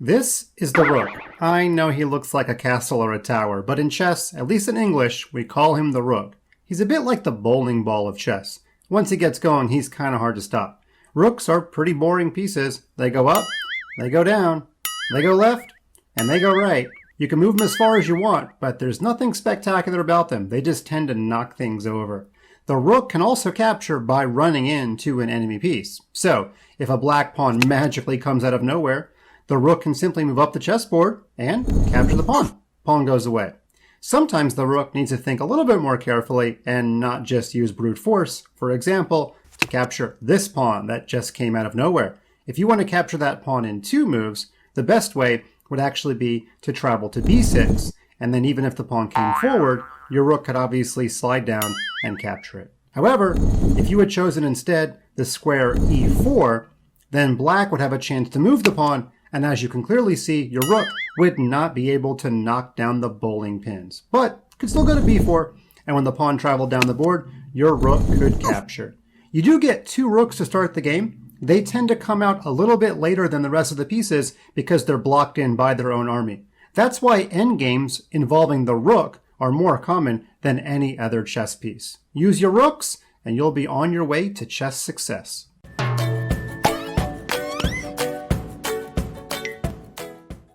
This is the rook. I know he looks like a castle or a tower, but in chess, at least in English, we call him the rook. He's a bit like the bowling ball of chess. Once he gets going, he's kind of hard to stop. Rooks are pretty boring pieces. They go up, they go down, they go left, and they go right. You can move them as far as you want, but there's nothing spectacular about them. They just tend to knock things over. The rook can also capture by running into an enemy piece. So, if a black pawn magically comes out of nowhere, the rook can simply move up the chessboard and capture the pawn. Pawn goes away. Sometimes the rook needs to think a little bit more carefully and not just use brute force. For example, to capture this pawn that just came out of nowhere. If you want to capture that pawn in 2 moves, the best way would actually be to travel to b6, and then even if the pawn came forward, your rook could obviously slide down and capture it. However, if you had chosen instead the square e4, then black would have a chance to move the pawn, and as you can clearly see, your rook would not be able to knock down the bowling pins, but could still go to b4, and when the pawn traveled down the board, your rook could capture. You do get 2 rooks to start the game. They tend to come out a little bit later than the rest of the pieces because they're blocked in by their own army. That's why endgames involving the rook are more common than any other chess piece. Use your rooks, and you'll be on your way to chess success.